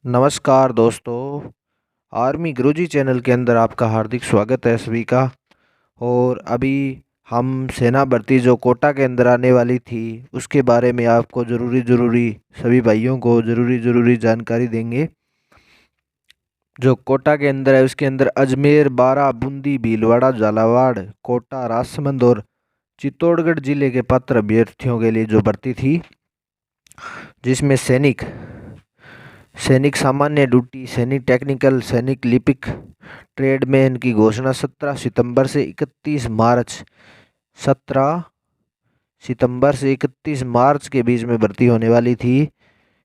नमस्कार दोस्तों, आर्मी गुरुजी चैनल के अंदर आपका हार्दिक स्वागत है सभी का। और अभी हम सेना भर्ती जो कोटा के अंदर आने वाली थी उसके बारे में आपको ज़रूरी सभी भाइयों को ज़रूरी जानकारी देंगे। जो कोटा के अंदर है उसके अंदर अजमेर, बारा, बूंदी, भीलवाड़ा, झालावाड़, कोटा, राजसमंद और चित्तौड़गढ़ जिले के पात्र अभ्यर्थियों के लिए जो भर्ती थी, जिसमें सैनिक सामान्य ड्यूटी, सैनिक टेक्निकल, सैनिक लिपिक, ट्रेडमैन की घोषणा 17 सितंबर से 31 मार्च के बीच में भर्ती होने वाली थी,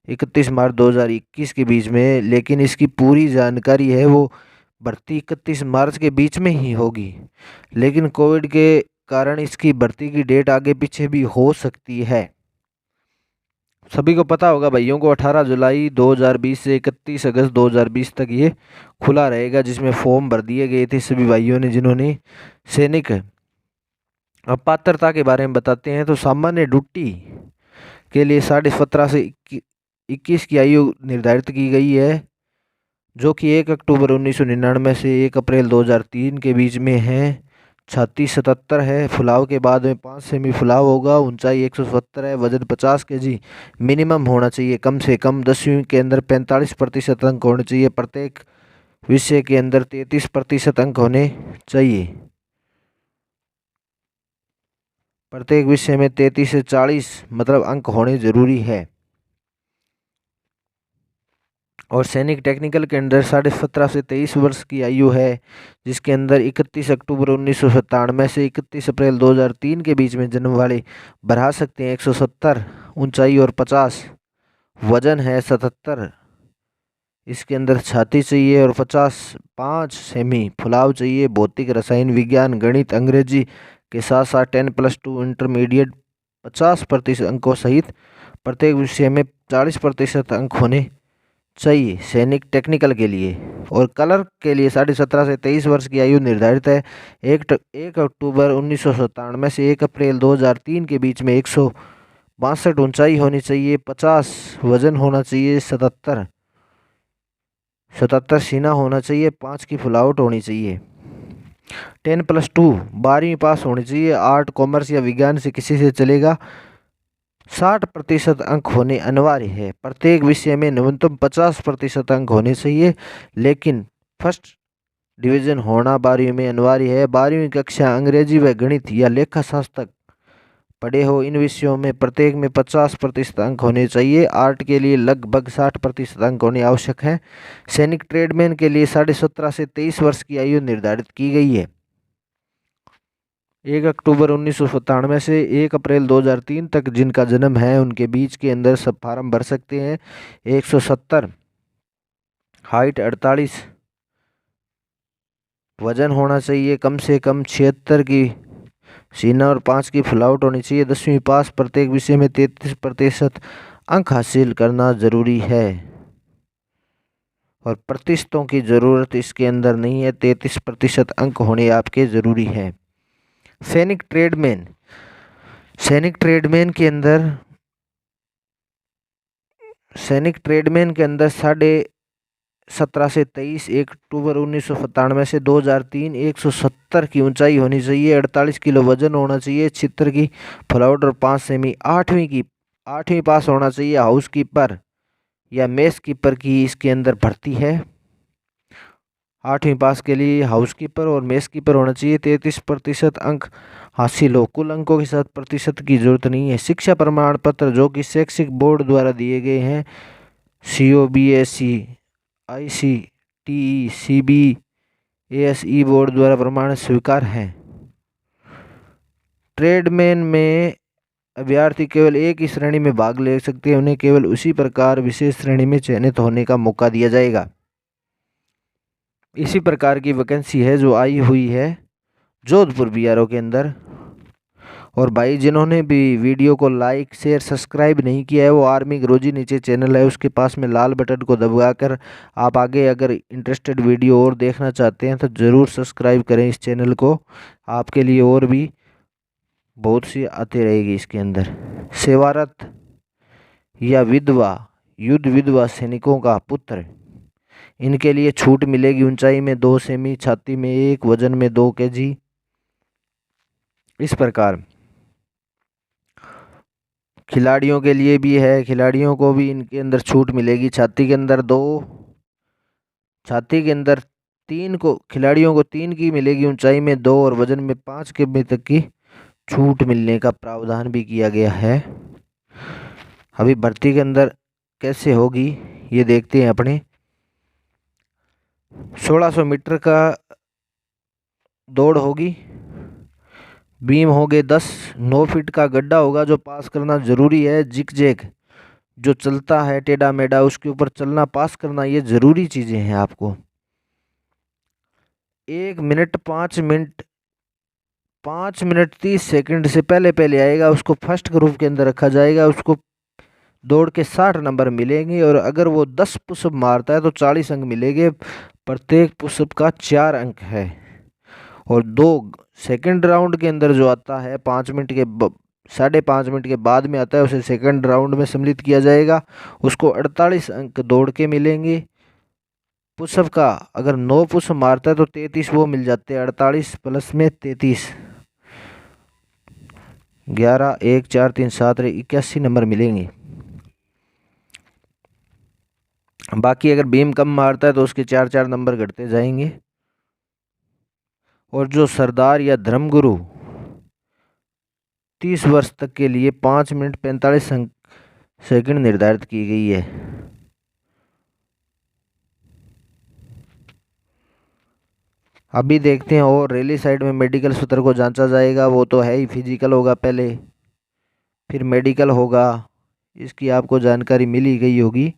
31 मार्च 2021 के बीच में। लेकिन इसकी पूरी जानकारी है वो भर्ती 31 मार्च के बीच में ही होगी, लेकिन कोविड के कारण इसकी भर्ती की डेट आगे पीछे भी हो सकती है। सभी को पता होगा भाइयों को 18 जुलाई 2020 से 31 अगस्त 2020 तक ये खुला रहेगा, जिसमें फॉर्म भर दिए गए थे सभी भाइयों ने जिन्होंने सैनिक। अब पात्रता के बारे में बताते हैं तो सामान्य ड्यूटी के लिए 17.5 से 21 की आयु निर्धारित की गई है, जो कि 1 अक्टूबर 1999 से 1 अप्रैल 2003 के बीच में है। छाती 77 है, फुलाव के बाद में 5 सेमी फुलाव होगा, ऊंचाई 170 है, वजन 50 केजी मिनिमम होना चाहिए कम से कम। 10वीं के अंदर 45% अंक होने चाहिए, प्रत्येक विषय के अंदर 33% अंक होने चाहिए, प्रत्येक विषय में 33 से 40 मतलब अंक होने जरूरी है। और सैनिक टेक्निकल के अंदर 17.5 से 23 वर्ष की आयु है, जिसके अंदर 31 अक्टूबर 1997 से 31 अप्रैल 2003 के बीच में जन्म वाले भरा सकते हैं। 170 ऊंचाई और 50 वजन है, 77 इसके अंदर छाती चाहिए और 5 सेमी फुलाव चाहिए। भौतिक, रसायन विज्ञान, गणित, अंग्रेजी के साथ साथ 10+2 इंटरमीडिएट 50% अंकों सहित प्रत्येक विषय में 40% अंक होने चाहिए सैनिक टेक्निकल के लिए। और कलर के लिए 17.5 से 23 वर्ष की आयु निर्धारित है। 1 अक्टूबर 1997 से 1 अप्रैल 2003 के बीच में 162 ऊंचाई होनी चाहिए, 50 वजन होना चाहिए, 77 सीना होना चाहिए, 5 की फुलावट होनी चाहिए। 10+2 12वीं पास होनी चाहिए, आर्ट, कॉमर्स या विज्ञान से किसी से चलेगा। 60% अंक होने अनिवार्य है, प्रत्येक विषय में न्यूनतम 50% अंक होने चाहिए, लेकिन फर्स्ट डिवीजन होना 12वीं में अनिवार्य है। 12वीं कक्षा अंग्रेजी व गणित या लेखा शास्त्र पढ़े हो, इन विषयों में प्रत्येक में 50% अंक होने चाहिए। आर्ट के लिए लगभग 60% अंक होने आवश्यक है। सैनिक ट्रेडमैन के लिए 17.5 से 23 वर्ष की आयु निर्धारित की गई है। 1 अक्टूबर 1997 से 1 अप्रैल 2003 तक जिनका जन्म है उनके बीच के अंदर सब फार्म भर सकते हैं। 170 हाइट, 48 वजन होना चाहिए, कम से कम 76 की सीना और 5 की फुलावट होनी चाहिए। 10वीं पास, प्रत्येक विषय में 33% अंक हासिल करना जरूरी है। और प्रतिशतों की ज़रूरत इसके अंदर नहीं है, 33% अंक होने आपके ज़रूरी है। सैनिक ट्रेडमैन के अंदर 17.5 से 23 1 अक्टूबर 1997 से 2003 170 की ऊंचाई होनी चाहिए, 48 किलो वजन होना चाहिए, 76 की फुलावट और 5 सेमी। 8वीं पास होना चाहिए। हाउस कीपर या मेस कीपर की इसके अंदर भर्ती है। 8वीं पास के लिए हाउस कीपर और मेस कीपर होना चाहिए। 33% अंक हासिल हो। कुल अंकों के साथ प्रतिशत की जरूरत नहीं है। शिक्षा प्रमाण पत्र जो कि शैक्षिक बोर्ड द्वारा दिए गए हैं, COBSE, ICTE, CBSE बोर्ड द्वारा प्रमाण स्वीकार है। ट्रेडमैन में अभ्यर्थी केवल एक ही श्रेणी में भाग ले सकते हैं, उन्हें केवल उसी प्रकार विशेष श्रेणी में चयनित होने का मौका दिया जाएगा। इसी प्रकार की वैकेंसी है जो आई हुई है जोधपुर BRO के अंदर। और भाई जिन्होंने भी वीडियो को लाइक, शेयर, सब्सक्राइब नहीं किया है वो आर्मी गुरुजी नीचे चैनल है उसके पास में लाल बटन को दबाकर आप आगे अगर इंटरेस्टेड वीडियो और देखना चाहते हैं तो ज़रूर सब्सक्राइब करें इस चैनल को, आपके लिए और भी बहुत सी आती रहेगी इसके अंदर। सेवारत या विधवा युद्ध विधवा सैनिकों का पुत्र। इनके लिए छूट मिलेगी ऊंचाई में 2 सेमी, छाती में 1, वजन में 2 kg। इस प्रकार खिलाड़ियों के लिए भी है, खिलाड़ियों को भी इनके अंदर छूट मिलेगी। छाती के अंदर 2, छाती के अंदर 3 को खिलाड़ियों को 3 की मिलेगी, ऊंचाई में 2 और वजन में 5 kg तक की छूट मिलने का प्रावधान भी किया गया है। अभी भर्ती के अंदर कैसे होगी ये देखते हैं अपने। 1600 मीटर का दौड़ होगी, बीम होंगे 10, 9 फीट का गड्ढा होगा जो पास करना जरूरी है। जिक जैक जो चलता है टेढ़ा मेढ़ा उसके ऊपर चलना, पास करना, ये जरूरी चीजें हैं आपको। 1 मिनट 5 मिनट 30 सेकंड से पहले आएगा उसको फर्स्ट ग्रुप के अंदर रखा जाएगा। उसको दौड़ के 60 नंबर मिलेंगे और अगर वो 10 पुशअप मारता है तो 40 अंक मिलेंगे। प्रत्येक पुशअप का 4 अंक है। और 2 सेकंड राउंड के अंदर जो आता है 5 मिनट के 5.5 मिनट के बाद में आता है, उसे सेकंड राउंड में सम्मिलित किया जाएगा। उसको 48 अंक दौड़ के मिलेंगे। पुशअप का अगर 9 पुशअप मारता है तो 33 वो मिल जाते हैं। 48 प्लस में 33, 11, 1, 4, 3, 7, 81 नंबर मिलेंगे। बाकी अगर बीम कम मारता है तो उसके 4 नंबर घटते जाएंगे। और जो सरदार या धर्मगुरु 30 वर्ष तक के लिए 5 मिनट 45 सेकंड निर्धारित की गई है। अभी देखते हैं। और रैली साइड में मेडिकल सूत्र को जांचा जाएगा, वो तो है ही। फिजिकल होगा पहले, फिर मेडिकल होगा, इसकी आपको जानकारी मिली गई होगी।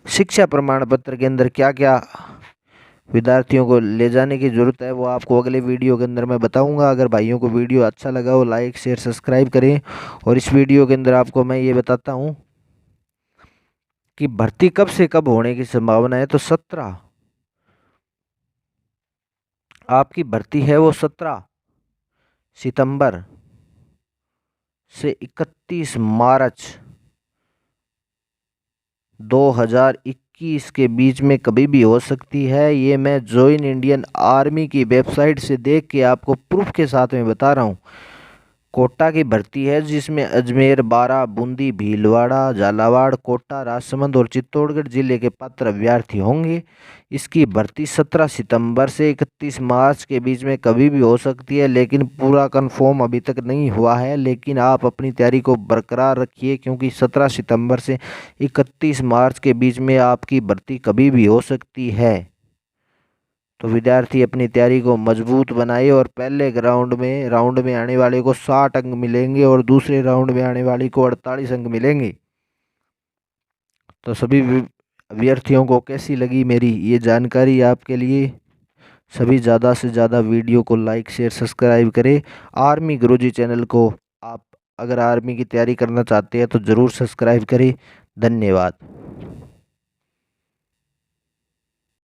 शिक्षा प्रमाण पत्र के अंदर क्या क्या विद्यार्थियों को ले जाने की ज़रूरत है वो आपको अगले वीडियो के अंदर मैं बताऊंगा। अगर भाइयों को वीडियो अच्छा लगा हो लाइक शेयर सब्सक्राइब करें। और इस वीडियो के अंदर आपको मैं ये बताता हूं कि भर्ती कब से कब होने की संभावना है। तो 17 आपकी भर्ती है वो 17 सितंबर से 31 मार्च 2021 के बीच में कभी भी हो सकती है। ये मैं जॉइन इंडियन आर्मी की वेबसाइट से देख के आपको प्रूफ के साथ में बता रहा हूँ। कोटा की भर्ती है जिसमें अजमेर, बारा, बूंदी, भीलवाड़ा, झालावाड़, कोटा, राजसमंद और चित्तौड़गढ़ जिले के पात्र अभ्यर्थी होंगे। इसकी भर्ती 17 सितंबर से 31 मार्च के बीच में कभी भी हो सकती है, लेकिन पूरा कंफर्म अभी तक नहीं हुआ है। लेकिन आप अपनी तैयारी को बरकरार रखिए क्योंकि 17 सितंबर से 31 मार्च के बीच में आपकी भर्ती कभी भी हो सकती है। तो विद्यार्थी अपनी तैयारी को मजबूत बनाए। और पहले राउंड में आने वाले को 60 अंक मिलेंगे और दूसरे राउंड में आने वाले को 48 अंक मिलेंगे। तो सभी अभ्यर्थियों को कैसी लगी मेरी ये जानकारी आपके लिए। सभी ज़्यादा से ज़्यादा वीडियो को लाइक शेयर सब्सक्राइब करें। आर्मी गुरुजी चैनल को आप अगर आर्मी की तैयारी करना चाहते हैं तो ज़रूर सब्सक्राइब करें। धन्यवाद।